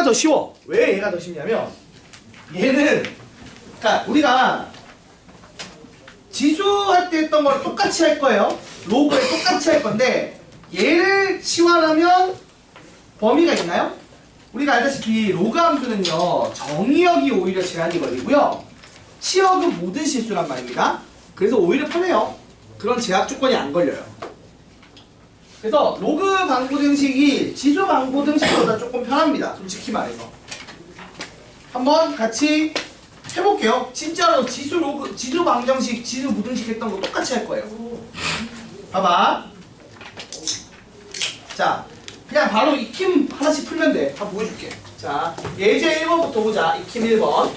더 쉬워. 왜 얘가 더 쉽냐면 얘는 그러니까 우리가 지수할 때 했던 걸 똑같이 할 거예요. 로그에 똑같이 할 건데 얘를 치환하면 범위가 있나요? 우리가 알다시피 로그 함수는요 정의역이 오히려 제한이 걸리고요 치역은 모든 실수란 말입니다. 그래서 오히려 편해요. 그런 제약 조건이 안 걸려요. 그래서 로그 방부등식이 지수 방부등식보다 조금 편합니다. 솔직히 말해서 한번 같이 해볼게요. 진짜로 지수 로그, 지수 방정식, 지수 부등식 했던 거 똑같이 할 거예요. 봐봐. 자, 그냥 바로 익힘 하나씩 풀면 돼. 다 보여줄게. 자, 예제 1번부터 보자. 익힘 1번.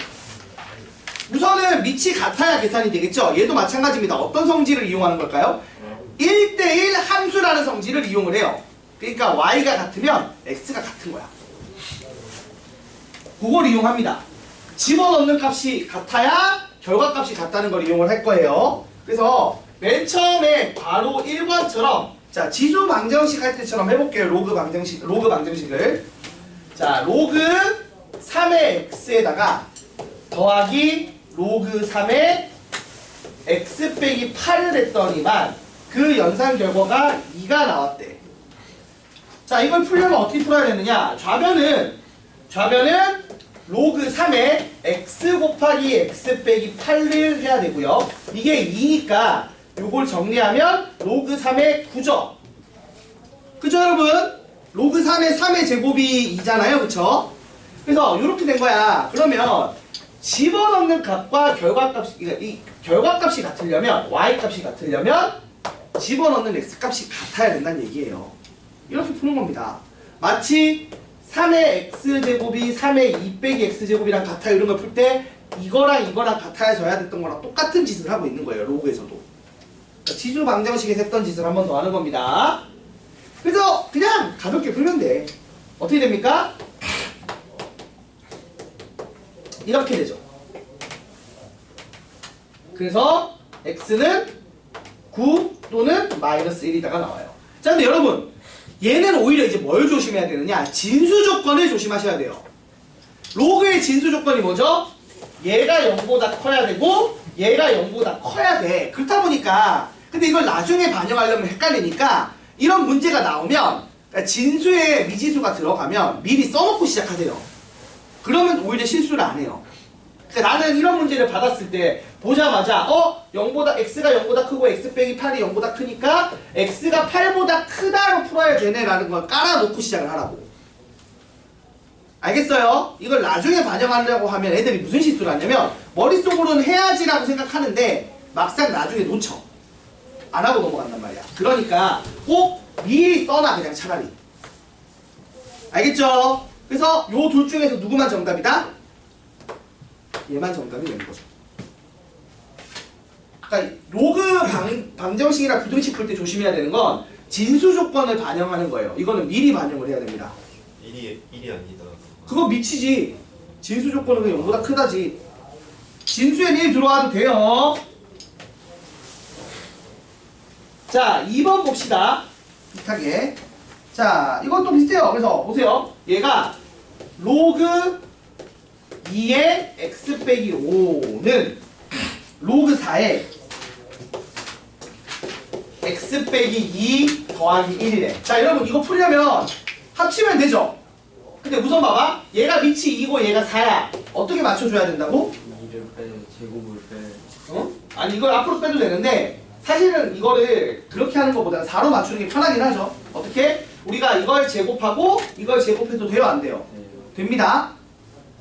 우선은 밑이 같아야 계산이 되겠죠? 얘도 마찬가지입니다. 어떤 성질을 이용하는 걸까요? 1대1 함수라는 성질을 이용을 해요. 그러니까 y가 같으면 x가 같은 거야. 그걸 이용합니다. 집어넣는 값이 같아야 결과값이 같다는 걸 이용을 할 거예요. 그래서 맨 처음에 바로 1번처럼 자 지수 방정식 할 때처럼 해볼게요. 로그 방정식을 자 로그 3의 x에다가 더하기 로그 3의 x 빼기 8을 했더니만 그 연산 결과가 2가 나왔대. 자 이걸 풀려면 어떻게 풀어야 되느냐. 좌변은 로그 3에 x 곱하기 x 빼기 8을 해야 되고요. 이게 2니까 요걸 정리하면 로그 3의 9죠. 그죠 여러분? 로그 3의 3의 제곱이 2잖아요. 그쵸? 그래서 이렇게 된 거야. 그러면 집어넣는 값과 결과값이 이 결과값이 같으려면 y값이 같으려면 집어넣는 x값이 같아야 된다는 얘기예요. 이렇게 푸는 겁니다. 마치 3의 x제곱이 3의 2 빼기 x제곱이랑 같아요. 이런 걸 풀 때 이거랑 같아야 져야 됐던 거랑 똑같은 짓을 하고 있는 거예요. 로그에서도. 그러니까 지수 방정식에서 했던 짓을 한 번 더 하는 겁니다. 그래서 그냥 가볍게 풀면 돼. 어떻게 됩니까? 이렇게 되죠. 그래서 x는 9 또는 마이너스 1이다가 나와요. 자 근데 여러분 얘는 오히려 이제 뭘 조심해야 되느냐? 진수 조건을 조심하셔야 돼요. 로그의 진수 조건이 뭐죠? 얘가 0보다 커야 되고 얘가 0보다 커야 돼. 그렇다 보니까 근데 이걸 나중에 반영하려면 헷갈리니까 이런 문제가 나오면 진수에 미지수가 들어가면 미리 써놓고 시작하세요. 그러면 오히려 실수를 안 해요. 그러니까 나는 이런 문제를 받았을 때 보자마자 x가 0보다 크고 x 빼기 8이 0보다 크니까 x가 8보다 크다로 풀어야 되네 라는 걸 깔아놓고 시작을 하라고. 알겠어요? 이걸 나중에 반영하려고 하면 애들이 무슨 실수를 하냐면 머릿속으로는 해야지라고 생각하는데 막상 나중에 놓쳐. 안 하고 넘어간단 말이야. 그러니까 꼭 미리 써놔 그냥 차라리. 알겠죠? 그래서 요 둘 중에서 누구만 정답이다? 얘만 정답이 되는 거죠. 그러니까 로그 방정식이나 부등식 풀 때 조심해야 되는 건 진수 조건을 반영하는 거예요. 이거는 미리 반영을 해야 됩니다. 일이 아니다. 그거 미치지. 진수 조건은 그냥 0보다 크다지. 진수엔 1 들어와도 돼요. 자 2번 봅시다. 비슷하게. 자 이것도 비슷해요. 그래서 보세요. 얘가 로그 2의 x 빼기 5는 로그 4의 x 빼기 2 더하기 1이래. 자 여러분 이거 풀려면 합치면 되죠? 근데 우선 봐봐. 얘가 밑이 2고 얘가 4야. 어떻게 맞춰줘야 된다고? 2를 빼, 제곱을 빼. 어? 아니 이걸 앞으로 빼도 되는데 사실은 이거를 그렇게 하는 것보다는 4로 맞추는 게 편하긴 하죠. 어떻게? 우리가 이걸 제곱하고 이걸 제곱해도 돼요? 안 돼요? 네. 됩니다.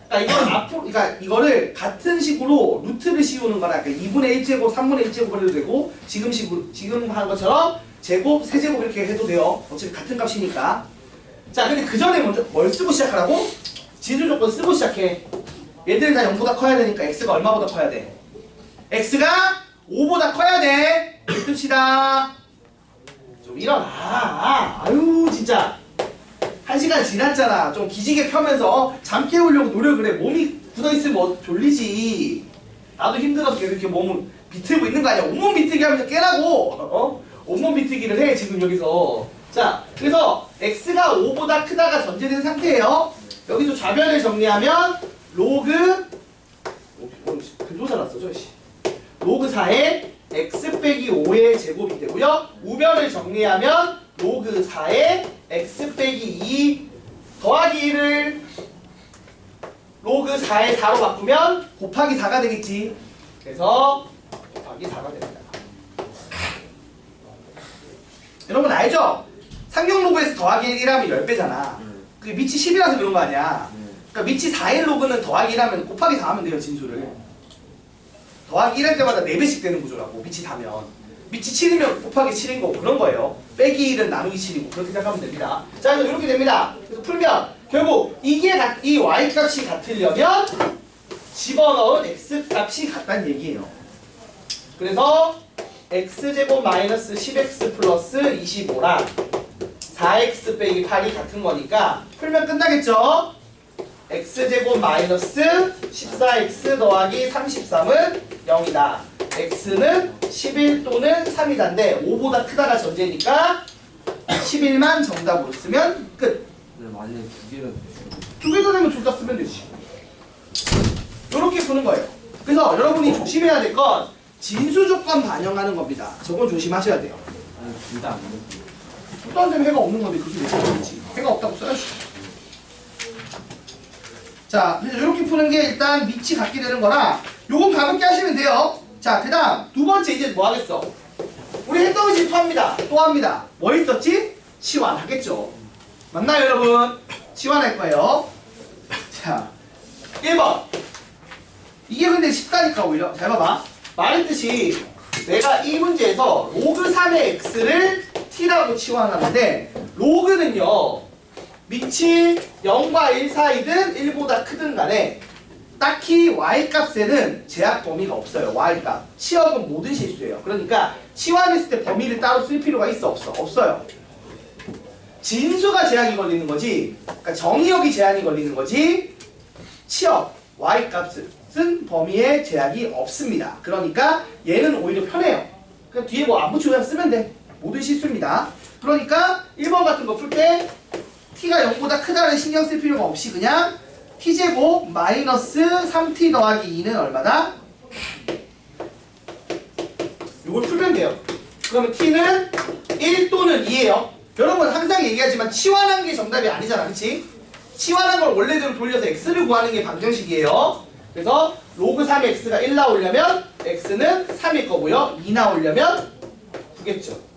그러니까 이걸 앞으로, 그러니까 이거를 같은 식으로 루트를 씌우는 거라. 그러니까 2분의 1제곱, 3분의 1제곱 해도 되고 지금 하는 것처럼 제곱, 세제곱 이렇게 해도 돼요. 어차피 같은 값이니까. 자, 근데 그 전에 먼저 뭘 쓰고 시작하라고? 진수 조건 쓰고 시작해. 얘들은 다 0보다 커야 되니까 x가 얼마보다 커야 돼? x가 5보다 커야 돼. 봅시다. 좀 일어나. 아유 진짜 1시간 지났잖아. 좀 기지개 펴면서 잠 깨우려고 노력을 해. 몸이 굳어있으면 뭐 졸리지. 나도 힘들어서 계속 이렇게 몸을 비틀고 있는 거 아니야. 온몸 비틀기 하면서 깨라고. 온몸 비틀기를 해 지금 여기서. 자, 그래서 x가 5보다 크다가 전제된 상태예요. 여기서 좌변을 정리하면 로그 근조사 났어, 저씨. 로그 4의 x 빼기 5의 제곱이 되고요. 우변을 정리하면 로그 4의 x 빼기 2 더하기 1을 로그 4의 4로 바꾸면 곱하기 4가 되겠지. 그래서 곱하기 4가 됩니다. 여러분 알죠? 상경 로그에서 더하기 1하면 10배잖아. 그게 밑이 10이라서 그런 거 아니야. 그러니까 밑이 4의 로그는 더하기 1하면 곱하기 4 하면 돼요, 진수를. 더하기 1할 때마다 4배씩 되는 구조라고, 밑이 4면. 밑이 7이면 곱하기 7인 거고, 그런 거예요. 빼기 1은 나누기 7이고, 그렇게 생각하면 됩니다. 자, 그래서 이렇게 됩니다. 그래서 풀면, 결국, 이 y 값이 같으려면, 집어넣은 x 값이 같다는 얘기예요. 그래서, x제곱 마이너스 10x 플러스 25랑 4x 빼기 8이 같은 거니까, 풀면 끝나겠죠? x제곱 마이너스 14x 더하기 33은 0이다. x는 11 또는 3이다인데 5보다 크다가 전제니까 11만 정답으로 쓰면 끝. 근데 만약에 두 개는 두 개 더 되면 둘 다 쓰면 되지. 요렇게 푸는 거예요. 그래서 여러분이 조심해야 될 건 진수 조건 반영하는 겁니다. 저건 조심하셔야 돼요. 아니 둘 다 안 돼. 둘 다 안 되면 해가 없는 건데 그렇게 되지. 해가 없다고 써야지. 자, 이렇게 푸는 게 일단 밑이 같게 되는 거라 요건 가볍게 하시면 돼요. 자, 그 다음 두 번째 이제 뭐 하겠어? 우리 했던 것이 또 합니다. 또 합니다. 뭐 했었지? 치환하겠죠. 맞나요, 여러분? 치환할 거예요. 자, 1번. 이게 근데 쉽다니까 오히려. 잘 봐봐. 말했듯이 내가 이 문제에서 로그 3의 x를 t라고 치환하는데 로그는요. 밑이 0과 1 사이든 1보다 크든 간에 딱히 y값에는 제약 범위가 없어요. y값. 치역은 모든 실수예요. 그러니까 치환했을 때 범위를 따로 쓸 필요가 있어? 없어? 없어요. 진수가 제약이 걸리는 거지. 그러니까 정의역이 제한이 걸리는 거지. 치역, y값은 범위에 제약이 없습니다. 그러니까 얘는 오히려 편해요. 그냥 뒤에 뭐 안 붙이고 그냥 쓰면 돼. 모든 실수입니다. 그러니까 1번 같은 거 풀 때 t가 0보다 크다를 신경 쓸 필요가 없이 그냥 t제곱 마이너스 3t 더하기 2는 얼마다? 이걸 풀면 돼요. 그러면 t는 1 또는 2예요. 여러분 항상 얘기하지만 치환한 게 정답이 아니잖아. 그치? 치환한 걸 원래대로 돌려서 x를 구하는 게 방정식이에요. 그래서 로그 3의 x가 1 나오려면 x는 3일 거고요. 2 나오려면 9겠죠.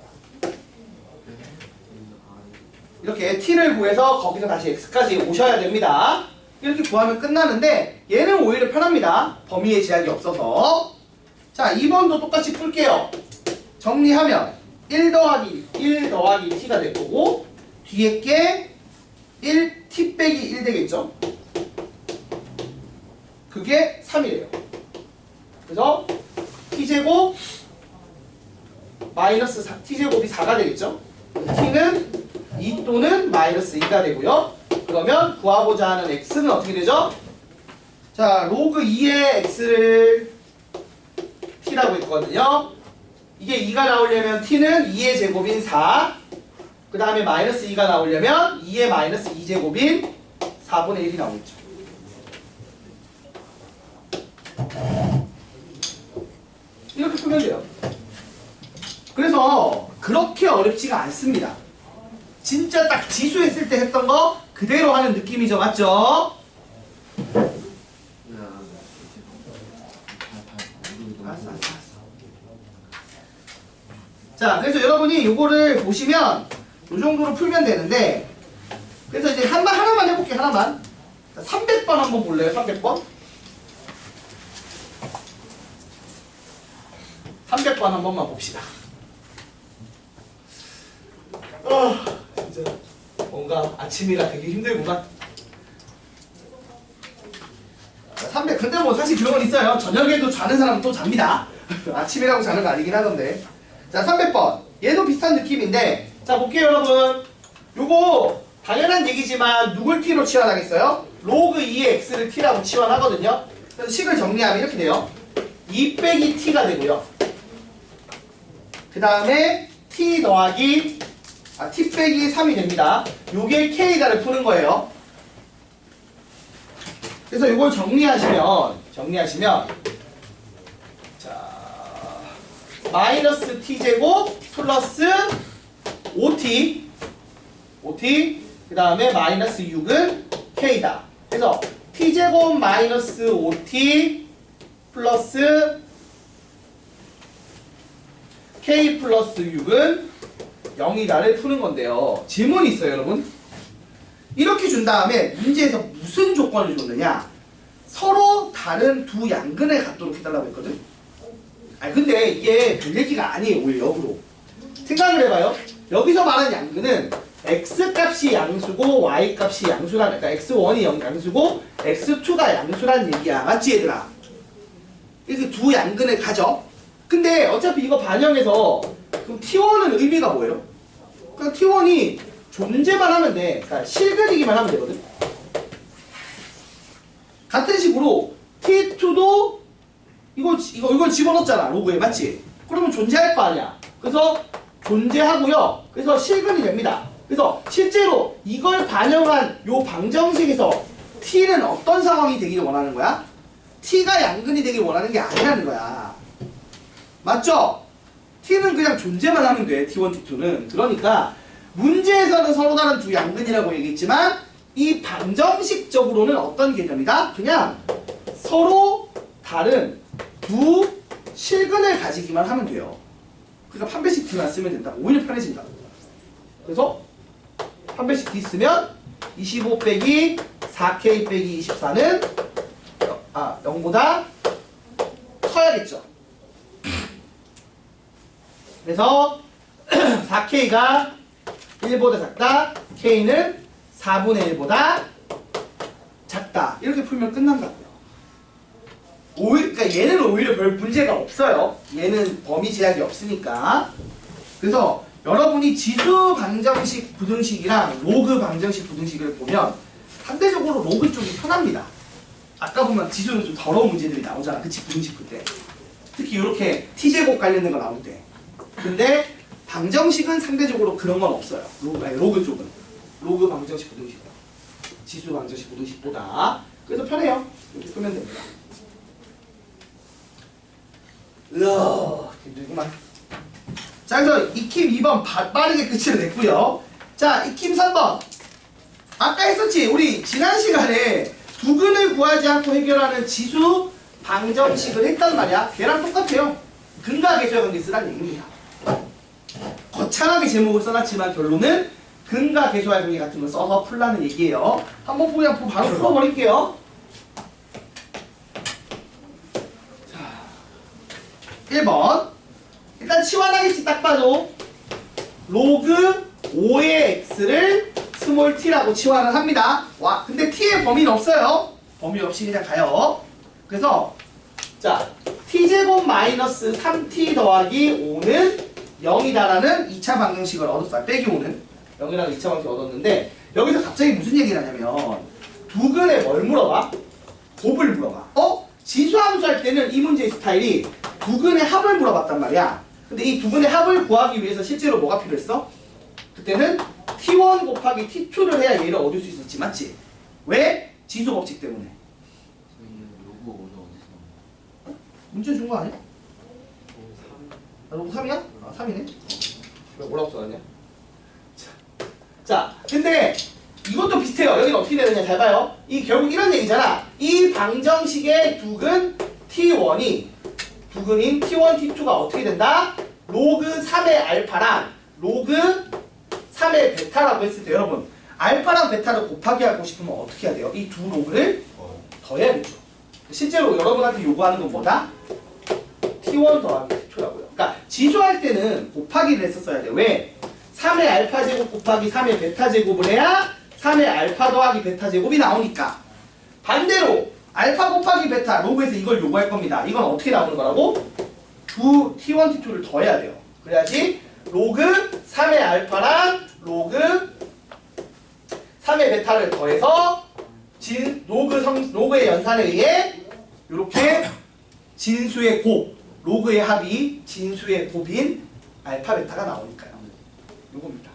이렇게 t를 구해서 거기서 다시 x까지 오셔야 됩니다. 이렇게 구하면 끝나는데 얘는 오히려 편합니다. 범위에 제약이 없어서. 자, 2번도 똑같이 풀게요. 정리하면 1 더하기 t가 될 거고 뒤에 게 1t 빼기 1 되겠죠? 그게 3이래요. 그래서 t제곱 마이너스 4, t제곱이 4가 되겠죠? t는 2 또는 마이너스 2가 되고요. 그러면 구하고자 하는 x는 어떻게 되죠? 자, 로그 2의 x를 t라고 했거든요. 이게 2가 나오려면 t는 2의 제곱인 4. 그 다음에 마이너스 2가 나오려면 2의 마이너스 2제곱인 4분의 1이 나오겠죠. 이렇게 풀면 돼요. 그래서 그렇게 어렵지가 않습니다. 진짜 딱 지수했을 때 했던 거 그대로 하는 느낌이죠. 맞죠? 알았어. 자, 그래서 여러분이 요거를 보시면 요 정도로 풀면 되는데 그래서 이제 하나만 해볼게요. 하나만. 300번 한번 볼래요? 300번? 300번 한 번만 봅시다. 진짜 뭔가 아침이라 되게 힘들구만. 300. 근데 뭐 사실 그런 건 있어요. 저녁에도 자는 사람은 또 잡니다. 아침이라고 자는 거 아니긴 하던데. 자, 300번. 얘도 비슷한 느낌인데 자, 볼게요 여러분. 요거 당연한 얘기지만 누굴 t로 치환하겠어요? 로그 2의 x를 t라고 치환하거든요. 그래서 식을 정리하면 이렇게 돼요. 2 빼기 t가 되고요. 그 다음에 t 더하기 t 빼기 3이 됩니다. 요게 k다를 푸는 거예요. 그래서 이걸 정리하시면 자 마이너스 t제곱 플러스 5t 그 다음에 마이너스 6은 k다. 그래서 t제곱 마이너스 5t 플러스 k 플러스 6은 0이다를 푸는 건데요. 질문이 있어요, 여러분. 이렇게 준 다음에 문제에서 무슨 조건을 줬느냐? 서로 다른 두 양근을 갖도록 해달라고 했거든. 아니 근데 이게 별 얘기가 아니에요. 오히려 역으로 생각을 해봐요. 여기서 말하는 양근은 x 값이 양수고 y 값이 양수란, 그러니까 x1이 양수고 x2가 양수란 얘기야. 맞지 얘들아? 이렇게 두 양근을 가져. 근데 어차피 이거 반영해서 그럼 t1은 의미가 뭐예요? 그러니까 t1이 존재만 하면 돼. 그러니까 실근이기만 하면 되거든. 같은 식으로 t2도 이걸 집어넣었잖아. 로그에. 맞지? 그러면 존재할 거 아니야. 그래서 존재하고요. 그래서 실근이 됩니다. 그래서 실제로 이걸 반영한 요 방정식에서 t는 어떤 상황이 되기를 원하는 거야? t가 양근이 되길 원하는 게 아니라는 거야. 맞죠? t는 그냥 존재만 하면 돼. t1, t2는. 그러니까 문제에서는 서로 다른 두 양근이라고 얘기했지만 이 방정식적으로는 어떤 개념이다? 그냥 서로 다른 두 실근을 가지기만 하면 돼요. 그러니까 판별식 D만 쓰면 된다. 오히려 편해진다. 그래서 판별식 D 쓰면 25 빼기 4K 빼기 24는 0보다 커야겠죠. 그래서 4K가 1보다 작다. K는 4분의 1보다 작다. 이렇게 풀면 끝난다고요. 그러니까 얘는 오히려 별 문제가 없어요. 얘는 범위 제약이 없으니까. 그래서 여러분이 지수 방정식 부등식이랑 로그 방정식 부등식을 보면 상대적으로 로그 쪽이 편합니다. 아까 보면 지수는 좀 더러운 문제들이 나오잖아. 그치? 부등식 풀 때. 특히 이렇게 t제곱 관련된 거 나올 때. 근데 방정식은 상대적으로 그런 건 없어요. 로그 쪽은. 로그 방정식 부등식. 지수 방정식 부등식보다. 그래서 편해요. 이렇게 풀면 됩니다. 으아, 힘들구만. 자, 그래서 익힘 2번 빠르게 끝을 냈고요. 자, 익힘 3번. 아까 했었지. 우리 지난 시간에 두근을 구하지 않고 해결하는 지수 방정식을 했단 말이야. 걔랑 똑같아요. 근과 계수의 관계 쓰란 얘기입니다. 거창하게 제목을 써놨지만 결론은 근과 계수의 관계 같은 거 써서 풀라는 얘기예요. 한번 그냥 바로 풀어버릴게요. 자, 1번. 일단 치환하겠지. 딱 봐도 로그 5의 x를 스몰 t라고 치환을 합니다. 와, 근데 t의 범위는 없어요. 범위 없이 그냥 가요. 그래서 자, t제곱 마이너스 3t 더하기 5는 0이다라는 2차 방정식을 얻었어요. 빼기 5는 0이라는 2차 방정식을 얻었는데 여기서 갑자기 무슨 얘기를 하냐면 두근에 뭘 물어봐? 곱을 물어봐. 지수함수 할 때는 이 문제의 스타일이 두근의 합을 물어봤단 말이야. 근데 이 두근의 합을 구하기 위해서 실제로 뭐가 필요했어? 그때는 t1 곱하기 t2를 해야 얘를 얻을 수 있었지. 맞지? 왜? 지수 법칙 때문에. 로그 오늘 어디서? 문제 준 거 아니야? 로그 3이야? 3이네. 왜 뭐라고 써놨냐? 자, 근데 이것도 비슷해요. 여기는 어떻게 되느냐 잘 봐요. 이 결국 이런 얘기잖아. 이 방정식의 두근 t1이 두근인 t1, t2가 어떻게 된다? 로그 3의 알파랑 로그 3의 베타라고 했을 때 여러분 알파랑 베타를 곱하기 하고 싶으면 어떻게 해야 돼요? 이 두 로그를 더해야겠죠. 실제로 여러분한테 요구하는 건 뭐다? t1 더하기 t2라고요. 그러니까 지수할 때는 곱하기를 했었어야 돼. 왜? 3의 알파 제곱 곱하기 3의 베타 제곱을 해야 3의 알파 더하기 베타 제곱이 나오니까. 반대로 알파 곱하기 베타 로그에서 이걸 요구할 겁니다. 이건 어떻게 나오는 거라고? 두 t1, t2를 더해야 돼요. 그래야지 로그 3의 알파랑 로그 3의 베타를 더해서 로그의 연산에 의해 이렇게 진수의 곱, 로그의 합이 진수의 곱인 알파 베타가 나오니까요. 요겁니다.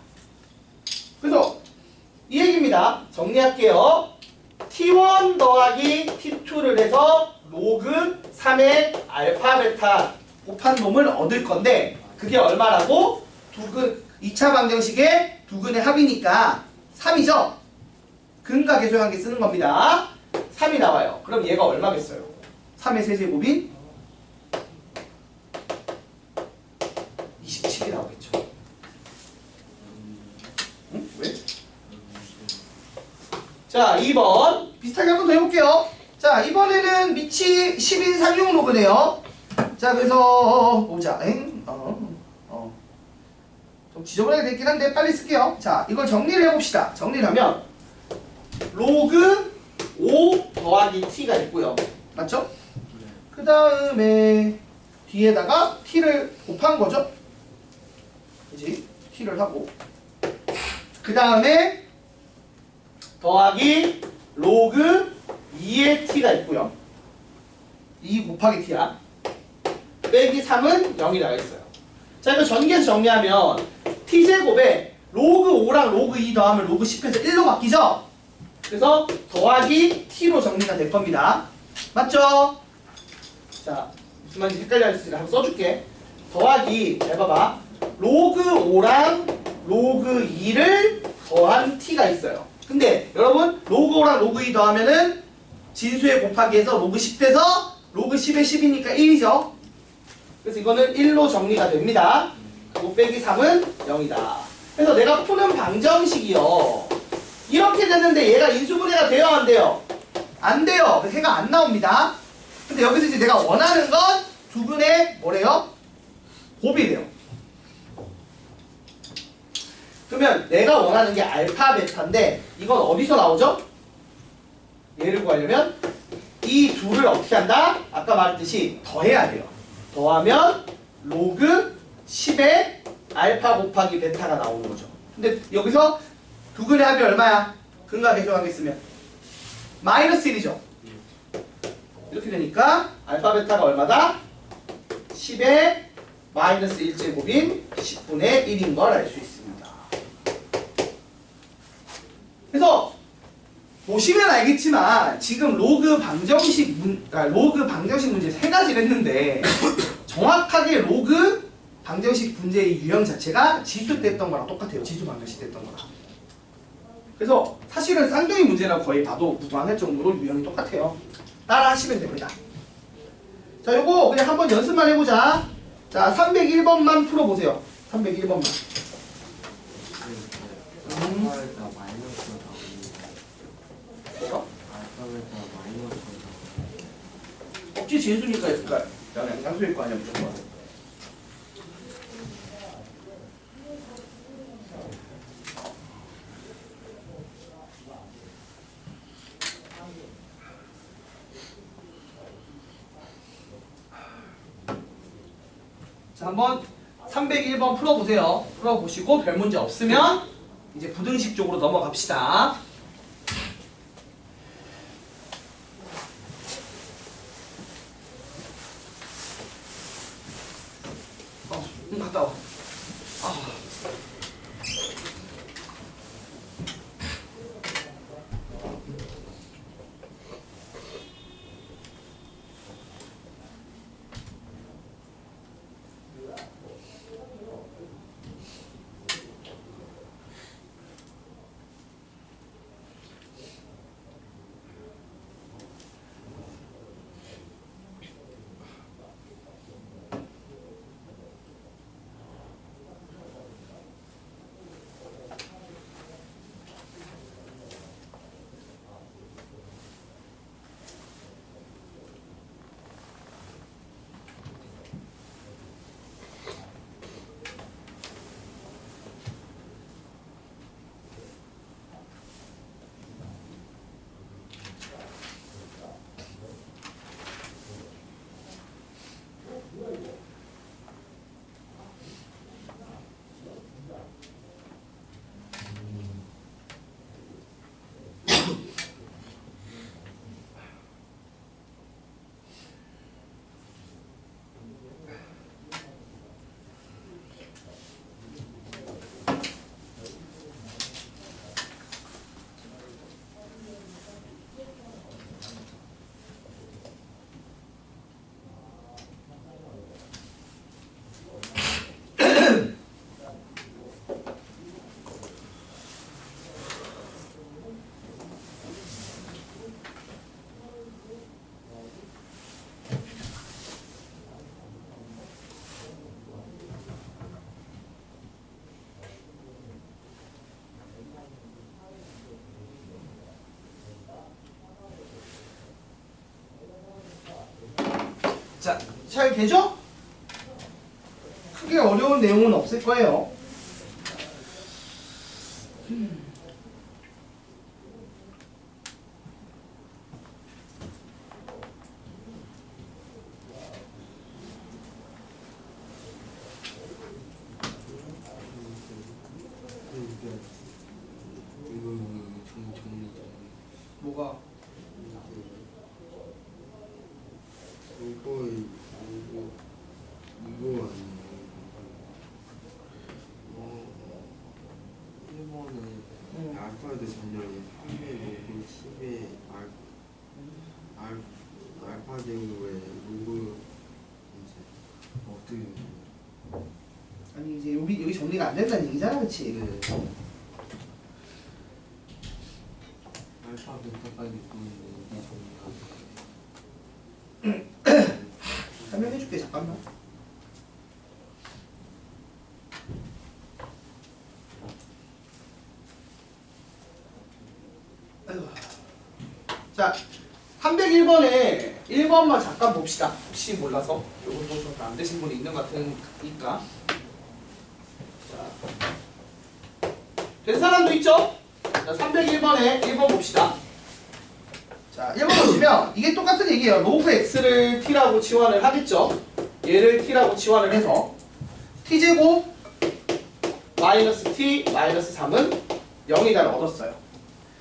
그래서 이 얘기입니다. 정리할게요. T1 더하기 T2를 해서 로그 3의 알파 베타 곱한 놈을 얻을 건데 그게 얼마라고? 2차 방정식의 두근의 합이니까 3이죠? 근과 계수관계 쓰는 겁니다. 3이 나와요. 그럼 얘가 얼마겠어요? 3의 세제곱인 27이 나오겠죠. 응? 왜? 자, 2번 비슷하게 한 번 더 해볼게요. 자, 이번에는 밑이 10인 상용 로그네요. 자, 그래서 보자. 좀 지저분하게 됐긴 한데 빨리 쓸게요. 자, 이걸 정리를 해봅시다. 정리를 하면 로그 5 더하기 t가 있고요. 맞죠? 그 다음에 뒤에다가 t를 곱한 거죠. 그지? t를 하고 그 다음에 더하기 로그 2의 t가 있고요. 2 곱하기 t야. 빼기 3은 0이 나와 있어요. 자, 이거 전개해서 정리하면 t제곱에 로그 5랑 로그 2 더하면 로그 10에서 1로 바뀌죠? 그래서 더하기 t로 정리가 될 겁니다. 맞죠? 자, 무슨 말인지 헷갈려 했으니까 한번 써줄게. 더하기, 잘 봐봐. 로그 5랑 로그 2를 더한 t가 있어요. 근데 여러분 로그 5랑 로그 2 더하면은 진수의 곱하기에서 로그 10 돼서 로그 10에 10이니까 1이죠. 그래서 이거는 1로 정리가 됩니다. 그리고 빼기 3은 0이다. 그래서 내가 푸는 방정식이요. 이렇게 됐는데 얘가 인수분해가 돼요, 안 돼요? 안 돼요. 그래서 해가 안 나옵니다. 근데 여기서 이제 내가 원하는 건 두근의 뭐래요? 곱이래요. 그러면 내가 원하는 게 알파 베타인데 이건 어디서 나오죠? 얘를 구하려면 이 둘을 어떻게 한다? 아까 말했듯이 더해야 돼요. 더하면 로그 10의 알파 곱하기 베타가 나오는 거죠. 근데 여기서 두근의 합이 얼마야? 근과 계수관계 쓰면 마이너스 1이죠. 이렇게 되니까 알파 베타가 얼마다? 10의 마이너스 1제곱인 10분의 1인 걸 알 수 있습니다. 그래서 보시면 알겠지만 지금 로그 방정식 문제 세 가지를 했는데 정확하게 로그 방정식 문제의 유형 자체가 지수 때 했던 거랑 똑같아요. 지수 방정식 때 했던 거랑. 그래서 사실은 쌍둥이 문제랑 거의 봐도 무방할 정도로 유형이 똑같아요. 따라 하시면 됩니다. 자, 요거 그냥 한번 연습만 해보자. 자, 301번만 풀어보세요. 301번만. 알파베타 마이너스가 뭐가? 알파베타 마이너스가 없지, 재수니까 있을까요? 양수일 거 아니야, 무조건. 자, 한번 301번 풀어보세요. 풀어보시고 별 문제 없으면 이제 부등식 쪽으로 넘어갑시다. 갔다 와. 자, 잘 되죠? 크게 어려운 내용은 없을 거예요. 뭐가? 이거 아니에요. 1번에 알파에도 전형이 3배 로그 10에 알파 제곱에 로그 이제 어떻게 아니 이제 여기 정리가 안 된다는 얘기잖아, 그렇지? 네. 알파 베타까지 보이는데 이게 정리가 설명해줄게, 잠깐만. 아이고. 자, 301번에 1번만 잠깐 봅시다. 혹시 몰라서 요거 좀 안 되신 분이 있는 것 같으니까. 자, 된 사람도 있죠? 자, 301번에 1번 봅시다. 자, 1번 보시면 이게 똑같은 얘기예요. 로그 x를 t라고 치환을 하겠죠? 얘를 t라고 치환을 해서 t제곱 마이너스 t 마이너스 3은 0이다를 얻었어요.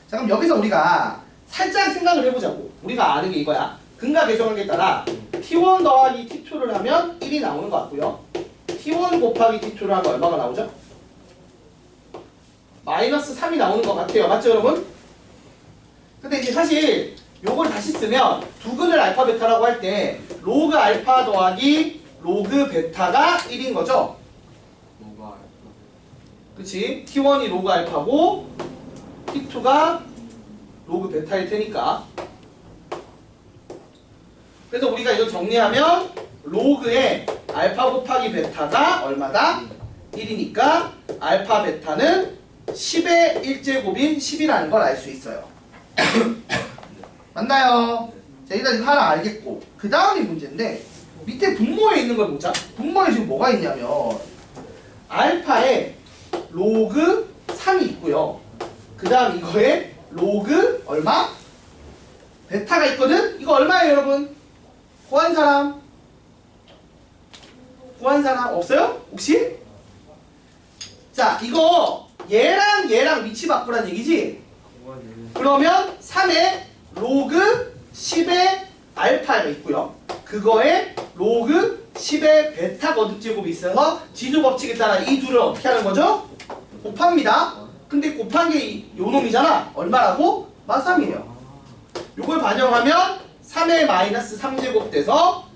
자, 그럼 여기서 우리가 살짝 생각을 해보자고. 우리가 아는 게 이거야. 근과 계수관계에 따라 t1 더하기 t2를 하면 1이 나오는 것 같고요. t1 곱하기 t2를 하면 얼마가 나오죠? 마이너스 3이 나오는 것 같아요. 맞죠, 여러분? 근데 이제 사실 요걸 다시 쓰면 두근을 알파 베타라고 할 때 로그 알파 더하기 로그 베타가 1인 거죠? 뭐가 알파 그치? t1이 로그 알파고 t2가 로그 베타일 테니까. 그래서 우리가 이걸 정리하면 로그의 알파 곱하기 베타가 얼마다? 1이니까 알파 베타는 10의 1제곱인 10이라는 걸 알 수 있어요. 맞나요? 자, 일단 이거 하나 알겠고 그 다음이 문제인데 밑에 분모에 있는 걸 보자. 분모에 지금 뭐가 있냐면 알파에 로그 3이 있고요. 그 다음 이거에 로그 얼마? 베타가 있거든? 이거 얼마예요, 여러분? 구한 사람? 구한 사람 없어요? 혹시? 자, 이거 얘랑 위치 바꾸란 얘기지? 뭐가 되는 그러면 3에 로그 10의 알파가 있고요. 그거에 로그 10의 베타 거듭제곱이 있어서 지수 법칙에 따라 이 둘을 어떻게 하는 거죠? 곱합니다. 근데 곱한 게 요놈이잖아. 얼마라고? 마3이에요. 요걸 반영하면 3의 마이너스 3제곱 돼서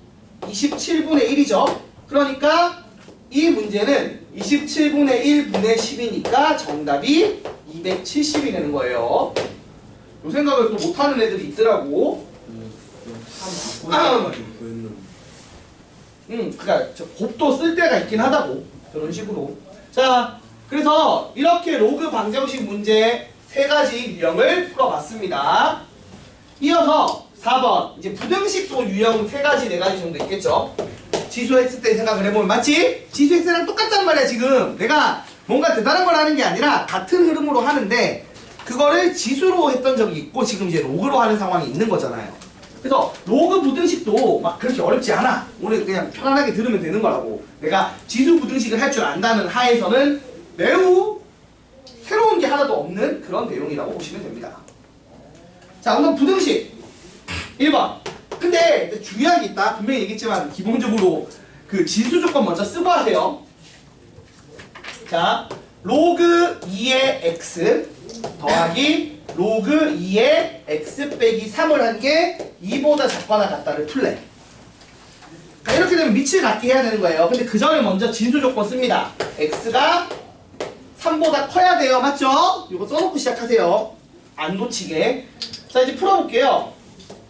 27분의 1이죠. 그러니까 이 문제는 27분의 1분의 10이니까 정답이 270이 되는 거예요. 요 생각을 또 못하는 애들이 있더라고. 참 바꿔가지고 보였는데 그러니까 저 곱도 쓸 때가 있긴 하다고. 저런 식으로. 자, 그래서 이렇게 로그 방정식 문제 3가지 유형을 풀어봤습니다. 이어서 4번 이제 부등식도 유형 3가지 4가지 정도 있겠죠. 지수 x 때 생각을 해보면 맞지? 지수 x랑 똑같단 말이야. 지금 내가 뭔가 대단한 걸 하는 게 아니라 같은 흐름으로 하는데 그거를 지수로 했던 적이 있고 지금 이제 로그로 하는 상황이 있는 거잖아요. 그래서 로그 부등식도 막 그렇게 어렵지 않아. 오늘 그냥 편안하게 들으면 되는 거라고. 내가 지수 부등식을 할 줄 안다는 하에서는 매우 새로운 게 하나도 없는 그런 내용이라고 보시면 됩니다. 자, 우선 부등식 1번. 근데 중요한 게 있다. 분명히 얘기했지만 기본적으로 그 진수 조건 먼저 쓰고 하세요. 자, 로그 2의 x 더하기 로그 2의 x 빼기 3을 한 게 2보다 작거나 같다를 풀래. 그러니까 이렇게 되면 밑을 같게 해야 되는 거예요. 근데 그 전에 먼저 진수 조건 씁니다. x가 3보다 커야 돼요. 맞죠? 이거 써놓고 시작하세요. 안 놓치게. 자, 이제 풀어볼게요.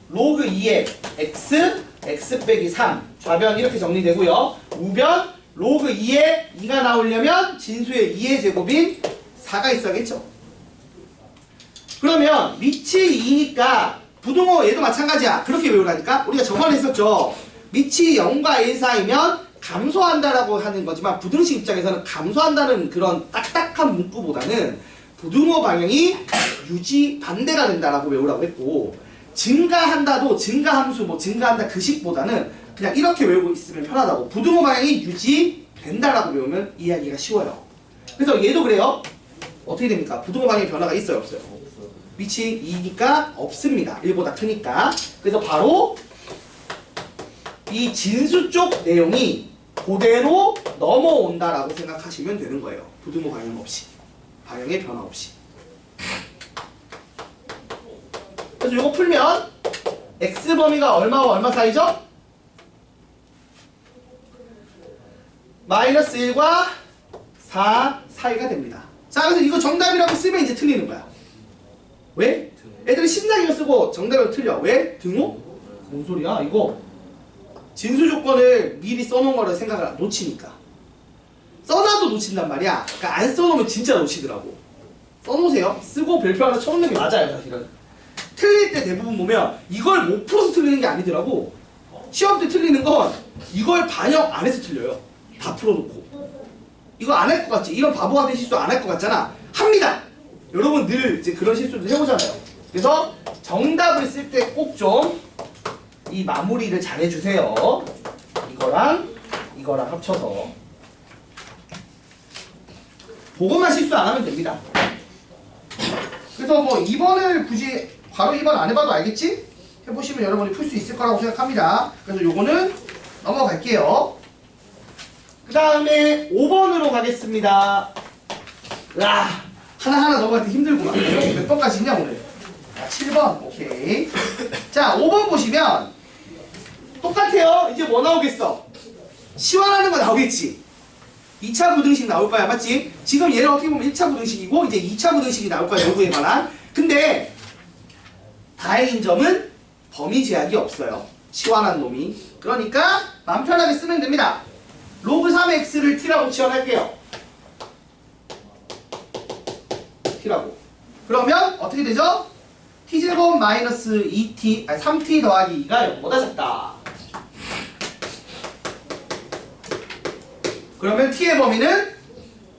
로그 2의 x 빼기 3 좌변 이렇게 정리되고요. 우변 로그 2의 2가 나오려면 진수의 2의 제곱인 4가 있어야겠죠. 그러면 밑이 2니까 부등호 얘도 마찬가지야. 그렇게 외우라니까. 우리가 저번에 했었죠. 밑이 0과 1 사이면 감소한다라고 하는 거지만 부등식 입장에서는 감소한다는 그런 딱딱한 문구보다는 부등호 방향이 유지 반대가 된다라고 외우라고 했고 증가한다도 증가함수 뭐 증가한다 그 식보다는 그냥 이렇게 외우고 있으면 편하다고 부등호 방향이 유지된다라고 외우면 이해하기가 쉬워요. 그래서 얘도 그래요. 어떻게 됩니까? 부등호 방향의 변화가 있어요 없어요? 밑이 2니까 없습니다. 1보다 크니까. 그래서 바로 이 진수 쪽 내용이 그대로 넘어온다라고 생각하시면 되는 거예요. 부등호 방향 없이. 방향의 변화 없이. 그래서 이거 풀면 x 범위가 얼마와 얼마 사이죠? 마이너스 1과 4 사이가 됩니다. 자, 그래서 이거 정답이라고 쓰면 이제 틀리는 거야. 왜? 애들이 신나게 쓰고 정답을 틀려. 왜? 등호? 뭔 소리야? 이거 진수 조건을 미리 써놓은 거를 생각을 놓치니까. 써놔도 놓친단 말이야. 그러니까 안 써놓으면 진짜 놓치더라고. 써놓으세요. 쓰고 별표 하나 쳐놓는 게 맞아요, 사실은. 틀릴 때 대부분 보면 이걸 못 풀어서 틀리는 게 아니더라고. 시험 때 틀리는 건 이걸 반영 안 해서 틀려요. 다 풀어놓고. 이거 안 할 것 같지? 이런 바보 같은 실수 안 할 것 같잖아. 합니다. 여러분 늘 이제 그런 실수도 해보잖아요. 그래서 정답을 쓸 때 꼭 좀 이 마무리를 잘 해주세요. 이거랑 합쳐서. 그것만 실수 안 하면 됩니다. 그래서 뭐 2번을 굳이 바로 2번 안 해봐도 알겠지? 해보시면 여러분이 풀 수 있을 거라고 생각합니다. 그래서 요거는 넘어갈게요. 그 다음에 5번으로 가겠습니다. 하나하나 넘어갈 때 힘들구만. 몇 번까지 있냐 오늘? 7번. 오케이. 자, 5번 보시면 똑같아요. 이제 뭐 나오겠어? 시환하는 거 나오겠지? 2차 부등식 나올 거야. 맞지? 지금 얘는 어떻게 보면 1차 부등식이고 이제 2차 부등식이 나올 거야. 여부에 관한. 근데 다행인 점은 범위 제약이 없어요. 시환한 놈이. 그러니까 마음 편하게 쓰면 됩니다. 로그 3의 x를 t라고 치환할게요. t라고. 그러면 어떻게 되죠? t제곱 마이너스 2t, 3t 더하기 2가 0보다 작다. 그러면 t의 범위는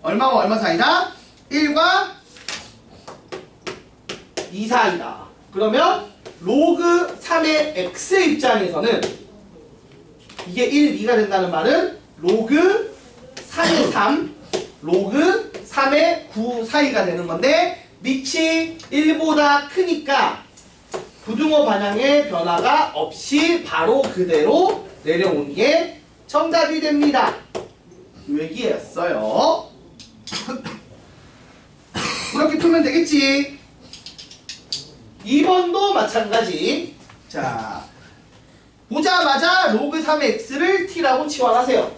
얼마와 얼마 사이다? 1과 2 사이다. 그러면 로그 3의 x의 입장에서는 이게 1, 2가 된다는 말은 로그 3의 3, 로그 3의 9 사이가 되는 건데 밑이 1보다 크니까 부등호 반향의 변화가 없이 바로 그대로 내려오는 게 정답이 됩니다. 이 얘기였어요. 이렇게 풀면 되겠지. 2번도 마찬가지. 자, 보자마자 로그 3의 x를 t라고 치환하세요.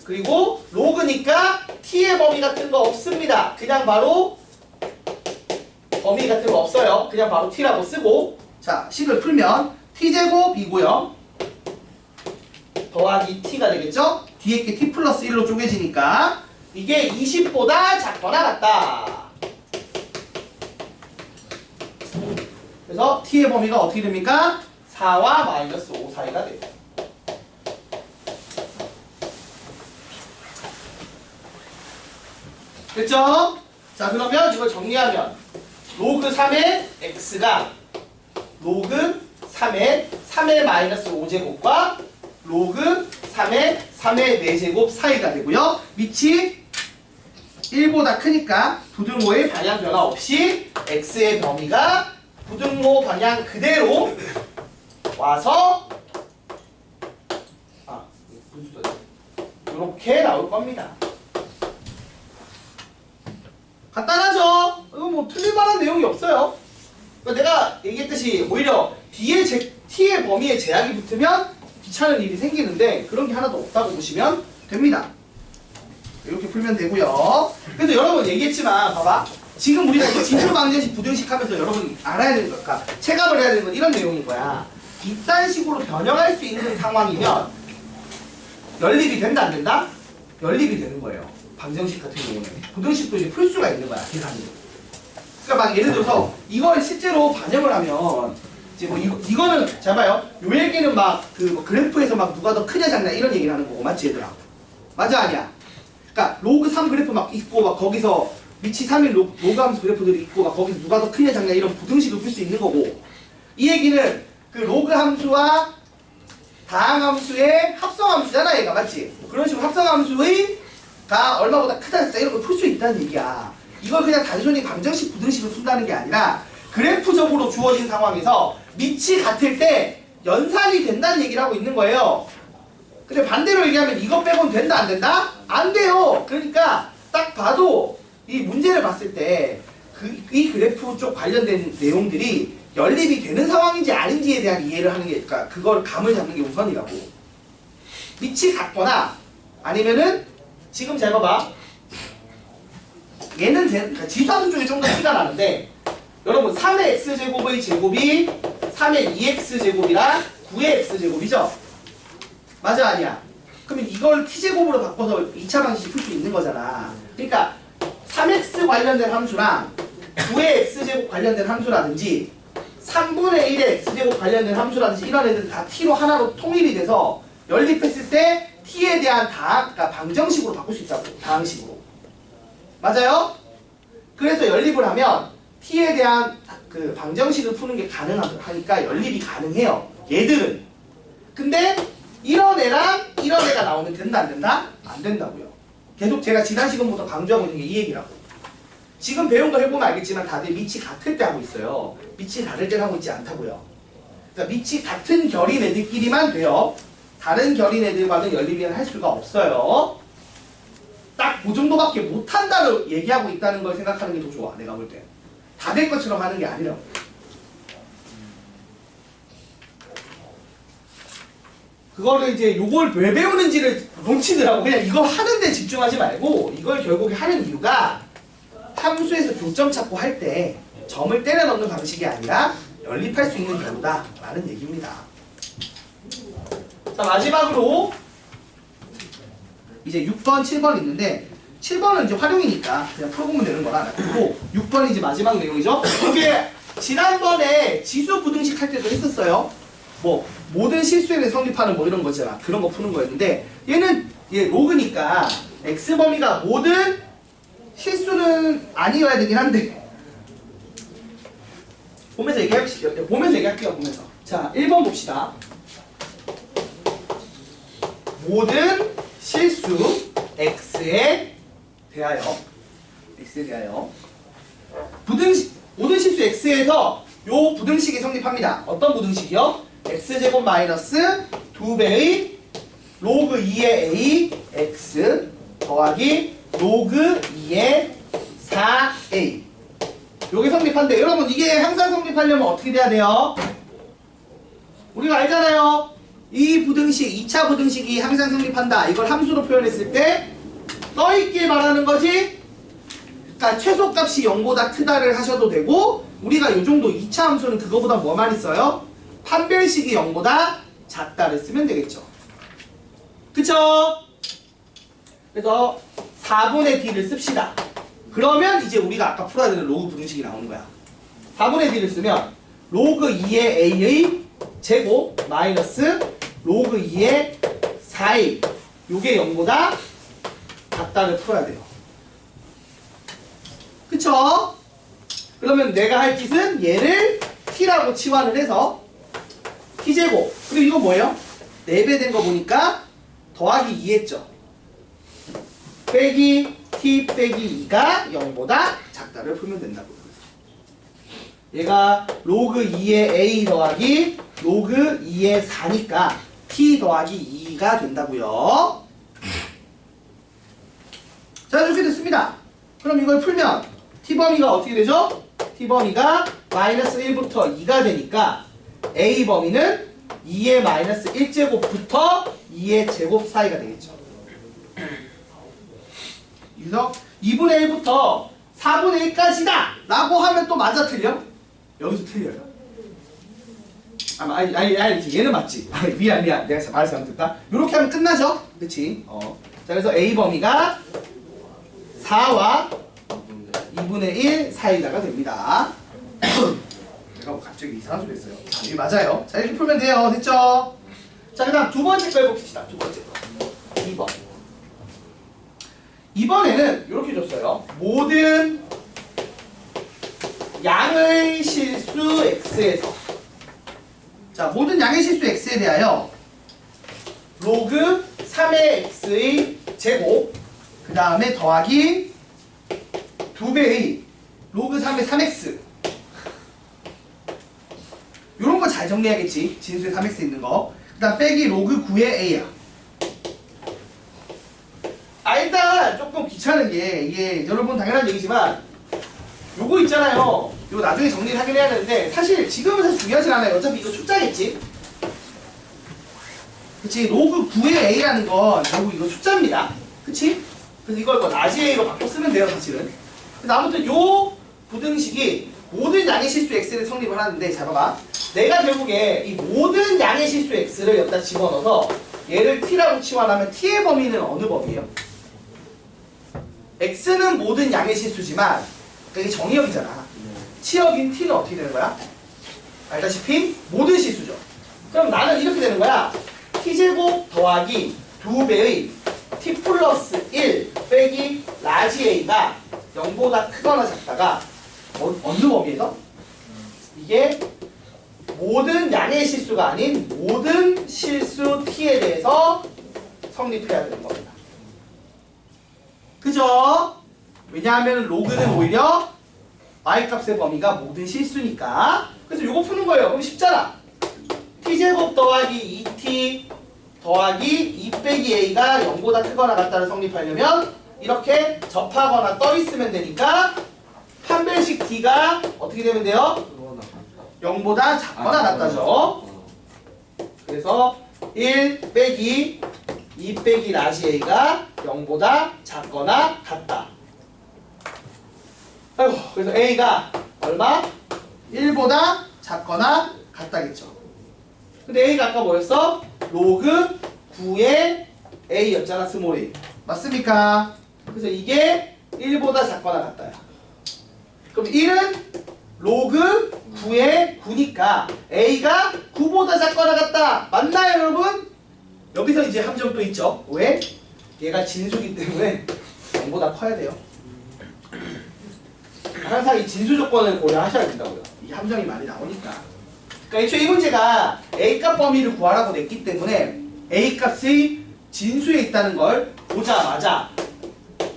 그리고 로그니까 t의 범위 같은 거 없습니다. 그냥 바로 범위 같은 거 없어요. 그냥 바로 t라고 쓰고. 자, 식을 풀면 t제곱이고요. 더하기 t가 되겠죠? 뒤에 게 t 플러스 1로 쪼개지니까 이게 20보다 작거나 같다. 그래서 t의 범위가 어떻게 됩니까? 4와 마이너스 5 사이가 돼요. 됐죠? 자, 그러면 이걸 정리하면 로그 3의 x가 로그 3의 마이너스 5제곱과 로그 3의 4제곱 사이가 되고요. 밑이 1보다 크니까 부등호의 방향 변화 없이 x의 범위가 부등호 방향 그대로 와서 이렇게 나올 겁니다. 간단하죠? 이거 뭐 틀릴만한 내용이 없어요. 그러니까 내가 얘기했듯이 오히려 뒤에 t의 범위에 제약이 붙으면 귀찮은 일이 생기는데 그런 게 하나도 없다고 보시면 됩니다. 이렇게 풀면 되고요. 그래서 여러분 얘기했지만 봐봐. 지금 우리가 진수 방정식 부등식 하면서 여러분이 알아야 되는 거, 그러니까 체감을 해야 되는 건 이런 내용인 거야. 이딴 식으로 변형할 수 있는 상황이면 연립이 된다 안 된다? 연립이 되는 거예요. 방정식 같은 경우는 부등식도 이제 풀 수가 있는 거야, 계산이. 그러니까 막 예를 들어서 이걸 실제로 반영을 하면 이제 뭐 이거는 잘 봐요. 요 얘기는 막 그 그래프에서 막 누가 더 크냐 작냐 이런 얘기를 하는 거고 맞지 얘들아? 맞아 아니야? 그러니까 로그 3 그래프 막 있고 막 거기서 위치 3일 로그 함수 그래프들이 있고 막 거기서 누가 더 크냐 작냐 이런 부등식을 풀 수 있는 거고 이 얘기는 그 로그 함수와 다항 함수의 합성 함수잖아 얘가 맞지? 그런 식으로 합성 함수가 얼마보다 크다 작다 이런 걸 풀 수 있다는 얘기야. 이걸 그냥 단순히 방정식 부등식을 푼다는 게 아니라 그래프적으로 주어진 상황에서 밑이 같을 때 연산이 된다는 얘기를 하고 있는 거예요. 근데 반대로 얘기하면 이것 빼고는 된다 안 된다? 안 돼요. 그러니까 딱 봐도 이 문제를 봤을 때 이 그래프 쪽 관련된 내용들이 연립이 되는 상황인지 아닌지에 대한 이해를 하는 게 그러니까 그걸 감을 잡는 게 우선이라고. 밑이 같거나 아니면은 지금 잘 봐봐. 얘는 그러니까 지수함수 중에 좀 더 티가 나는데 여러분 3의 x제곱의 제곱이 3의 2x제곱이랑 9의 x제곱이죠? 맞아 아니야? 그러면 이걸 t제곱으로 바꿔서 2차 방식이 풀 수 있는 거잖아. 그러니까 3x 관련된 함수랑 9의 x제곱 관련된 함수라든지 3분의 1의 x제곱 관련된 함수라든지 이런 애들 다 t로 하나로 통일이 돼서 연립했을 때 t에 대한 그러니까 방정식으로 바꿀 수 있다고. 다항식으로. 맞아요? 그래서 연립을 하면 t에 대한 그 방정식을 푸는 게 가능하니까 연립이 가능해요. 얘들은. 근데 이런 애랑 이런 애가 나오면 된다 안 된다? 안 된다고요. 계속 제가 지난 시간부터 강조하고 있는 게 이 얘기라고. 지금 배운 거 해보면 알겠지만 다들 밑이 같을 때 하고 있어요. 밑이 다를 때 하고 있지 않다고요. 그러니까 밑이 같은 결인 애들끼리만 돼요. 다른 결인 애들과는 연립을 할 수가 없어요. 딱 그 정도밖에 못한다고 얘기하고 있다는 걸 생각하는 게 더 좋아. 내가 볼 때. 다 될 것처럼 하는 게 아니라고. 그거를 이제 요걸 왜 배우는지를 놓치더라고. 그냥 이거 하는데 집중하지 말고 이걸 결국에 하는 이유가 함수에서 교점 찾고 할 때 점을 때려 넣는 방식이 아니라 연립할 수 있는 경우다 라는 얘기입니다. 자 마지막으로 이제 6번, 7번 있는데 7번은 이제 활용이니까 그냥 풀어보면 되는 거라. 그리고 6번이 이제 마지막 내용이죠. 이게 지난번에 지수 부등식 할 때도 했었어요. 뭐 모든 실수에 성립하는 뭐 이런 거잖아. 그런 거 푸는 거였는데 얘는 얘 로그니까 x 범위가 모든 실수는 아니어야 되긴 한데 보면서 얘기할게요. 보면서. 자 1번 봅시다. 모든 실수 x에 대하여 모든 실수 x에서 요 부등식이 성립합니다. 어떤 부등식이요? x제곱 마이너스 2배의 로그 2의 a x 더하기 로그 2의 4a 요게 성립한대. 여러분 이게 항상 성립하려면 어떻게 돼야 돼요? 우리가 알잖아요. 이 부등식 2차 부등식이 항상 성립한다. 이걸 함수로 표현했을 때 떠있길 말하는 거지. 그러니까 최소값이 0보다 크다를 하셔도 되고 우리가 요 정도 2차 함수는 그거보다 뭐 많이 써요? 판별식이 0보다 작다를 쓰면 되겠죠. 그쵸? 그래서 4분의 d를 씁시다. 그러면 이제 우리가 아까 풀어야 되는 로그 부등식이 나오는 거야. 4분의 d를 쓰면 로그 2의 a의 제곱 마이너스 로그 2의 4a 요게 0보다 작다를 풀어야 돼요. 그쵸? 그러면 내가 할 짓은 얘를 t라고 치환을 해서 t제곱 그리고 이거 뭐예요? 4배 된 거 보니까 더하기 2 했죠. 빼기 t 빼기 2가 0보다 작다를 풀면 된다고요. 얘가 로그 2의 a 더하기 로그 2의 4니까 t 더하기 2가 된다고요. 자 이렇게 됐습니다. 그럼 이걸 풀면 t범위가 어떻게 되죠? t범위가 마이너스 1부터 2가 되니까 a범위는 2의 마이너스 1제곱부터 2의 제곱 사이가 되겠죠. 그래서 2분의 1부터 4분의 1까지다 라고 하면 또 맞아 틀려? 여기서 틀려요. 아니 얘는 맞지. 미안 내가 말을 잘못했다. 이렇게 하면 끝나죠? 그치? 자 그래서 a범위가 4와 2분의 1 사이다가 됩니다. 제가 뭐 갑자기 이상한 소리 했어요. 자, 여기 맞아요. 자, 이렇게 풀면 돼요. 됐죠? 자, 그 다음 두 번째 거 해봅시다. 두 번째 거. 2번. 2번에는 이렇게 줬어요. 모든 양의 실수 x에서, 자, 모든 양의 실수 x에 대하여 로그 3의 x의 제곱, 그 다음에 더하기 2배의 로그 3의 3x. 요런 거 잘 정리하겠지. 진수에 3x 있는 거. 그 다음 빼기 로그 9의 a야. 일단 조금 귀찮은 게, 이게 여러분 당연한 얘기지만 요거 있잖아요. 요거 나중에 정리를 하긴 해야 되는데 사실 지금은 사실 중요하진 않아요. 어차피 이거 숫자겠지. 그치? 로그 9의 a라는 건 결국 이거 숫자입니다. 그치? 그래서 이걸 뭐 라지 a로 바꿔 쓰면 돼요, 사실은. 그래서 아무튼 요 부등식이 모든 양의 실수 x를 성립을 하는데, 자 봐봐. 내가 결국에 이 모든 양의 실수 x를 여기다 집어넣어서 얘를 t라고 치환하면 t의 범위는 어느 범위예요? x는 모든 양의 실수지만 이게 정의역이잖아. 치역인 t는 어떻게 되는 거야? 알다시피 모든 실수죠. 그럼 나는 이렇게 되는 거야. t제곱 더하기 2배의 t 플러스 1 빼기 라지 a가 0보다 크거나 작다가 어느 범위에서? 이게 모든 양의 실수가 아닌 모든 실수 t에 대해서 성립해야 되는 겁니다. 그죠? 왜냐하면 로그는 오히려 y값의 범위가 모든 실수니까. 그래서 요거 푸는 거예요. 그럼 쉽잖아. t제곱 더하기 2t 더하기 2 빼기 a가 0보다 크거나 같다를 성립하려면 이렇게 접하거나 떠 있으면 되니까 판별식 t가 어떻게 되면 돼요? 0보다 작거나 같다죠. 그래서 1 빼기 2 빼기 라지 a가 0보다 작거나 같다. 아이고, 그래서 a가 얼마? 1보다 작거나 같다겠죠. 근데 a가 아까 뭐였어? 로그 9의 a였잖아, 스몰 a. 맞습니까? 그래서 이게 1보다 작거나 같다야. 그럼 1은 로그 9의 9니까 a가 9보다 작거나 같다. 맞나요, 여러분? 여기서 이제 함정 또 있죠. 왜? 얘가 진수기 때문에 0보다 커야 돼요. 항상 이 진수 조건을 고려하셔야 된다고요. 이 함정이 많이 나오니까. 그러니까 애초에 이 문제가 A값 범위를 구하라고 냈기 때문에 A값의 진수에 있다는 걸 보자마자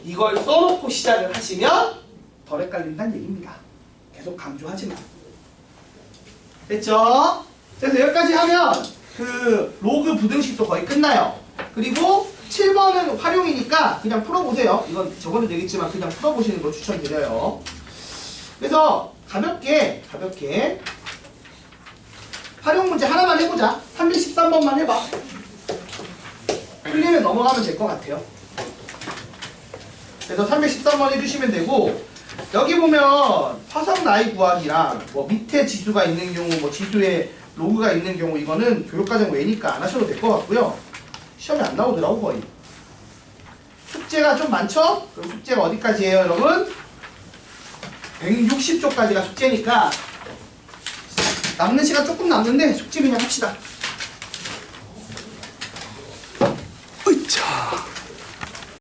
이걸 써놓고 시작을 하시면 덜 헷갈린다는 얘기입니다. 계속 강조하지만. 됐죠? 그래서 여기까지 하면 그 로그 부등식도 거의 끝나요. 그리고 7번은 활용이니까 그냥 풀어보세요. 이건 적어도 되겠지만 그냥 풀어보시는 걸 추천드려요. 그래서 가볍게 활용 문제 하나만 해보자. 313번만 해봐. 풀리면 넘어가면 될 것 같아요. 그래서 313번 해주시면 되고, 여기 보면 화성 나이 구하기랑 뭐 밑에 지수가 있는 경우, 뭐 지수에 로그가 있는 경우, 이거는 교육과정 외니까 안 하셔도 될 것 같고요. 시험에 안 나오더라고 거의. 숙제가 좀 많죠? 그럼 숙제가 어디까지예요, 여러분? 160쪽까지가 숙제니까 남는 시간 조금 남는데 숙제 그냥 합시다.